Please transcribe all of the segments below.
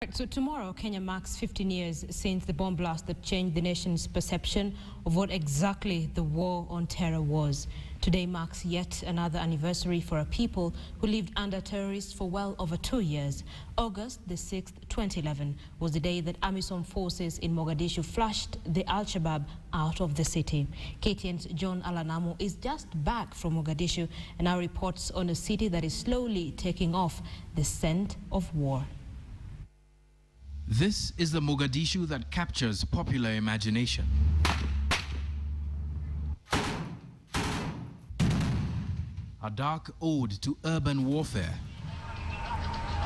Right, so tomorrow, Kenya marks 15 years since the bomb blast that changed the nation's perception of what exactly the war on terror was. Today marks yet another anniversary for a people who lived under terrorists for well over 2 years. August the 6th, 2011 was the day that Amisom forces in Mogadishu flushed the shabaab out of the city. KTN's John-Allan Namu is just back from Mogadishu and now reports on a city that is slowly taking off the scent of war. This is the Mogadishu that captures popular imagination. A dark ode to urban warfare.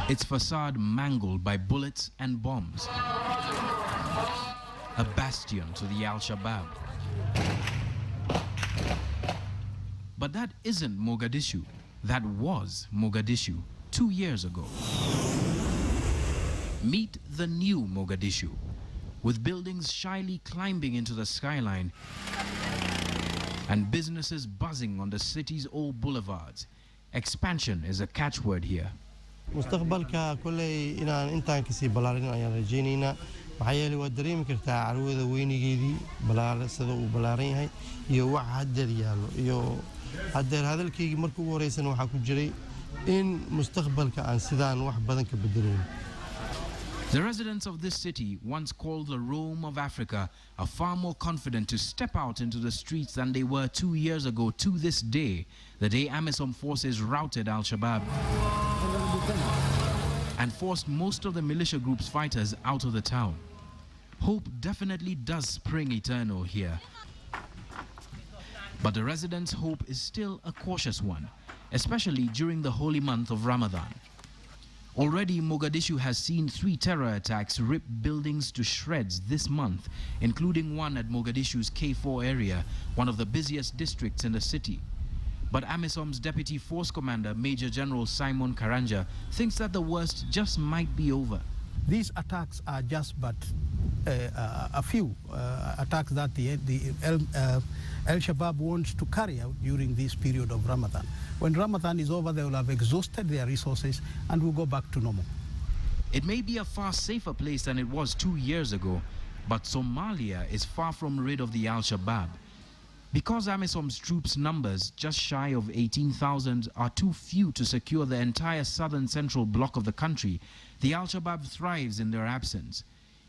Its facade mangled by bullets and bombs. A bastion to the Al-Shabaab. But that isn't Mogadishu. That was Mogadishu 2 years ago. Meet the new Mogadishu, with buildings shyly climbing into the skyline and businesses buzzing on the city's old boulevards. Expansion is a catchword here. مستقبلك كله إن إنتان كسي بلارين أيام رجينينا وحيالي ودريم كرتا عروض ويني جدي بلار صدق وبلارين هاي يوع هدر يالو يو هدر هذا الكي مركو ورئيسنا وحكو جري إن مستقبلك عن سيدان واحد بدن كبدرين. The residents of this city, once called the Rome of Africa, are far more confident to step out into the streets than they were 2 years ago to this day, the day Amisom forces routed Al-Shabaab and forced most of the militia group's fighters out of the town. Hope definitely does spring eternal here. But the residents' hope is still a cautious one, especially during the holy month of Ramadan. Already, Mogadishu has seen 3 terror attacks rip buildings to shreds this month, including one at Mogadishu's K4 area, one of the busiest districts in the city. But Amisom's Deputy Force Commander, Major General Simon Karanja, thinks that the worst just might be over. These attacks are just but a few attacks that the Al-Shabaab wants to carry out during this period of Ramadan. When Ramadan is over, they will have exhausted their resources and will go back to normal. It may be a far safer place than it was 2 years ago, but Somalia is far from rid of the Al-Shabaab. Because Amisom's troops' numbers, just shy of 18,000, are too few to secure the entire southern central block of the country, the Al-Shabaab thrives in their absence.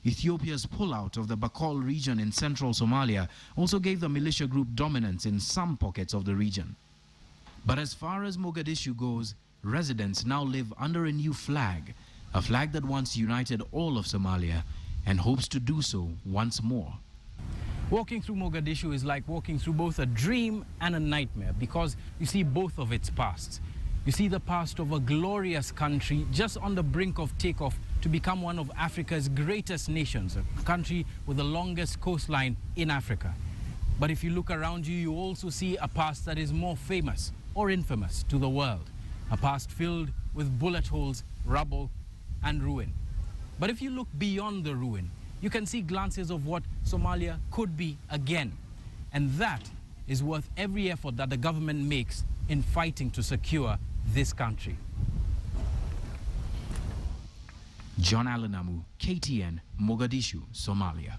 Ethiopia's pullout of the Bakol region in central Somalia also gave the militia group dominance in some pockets of the region. But as far as Mogadishu goes, residents now live under a new flag, a flag that once united all of Somalia and hopes to do so once more. Walking through Mogadishu is like walking through both a dream and a nightmare because you see both of its pasts. You see the past of a glorious country just on the brink of takeoff to become one of Africa's greatest nations, a country with the longest coastline in Africa. But if you look around you, you also see a past that is more famous or infamous to the world, a past filled with bullet holes, rubble, and ruin. But if you look beyond the ruin, you can see glances of what Somalia could be again. And that is worth every effort that the government makes in fighting to secure this country. John-Allan, KTN, Mogadishu, Somalia.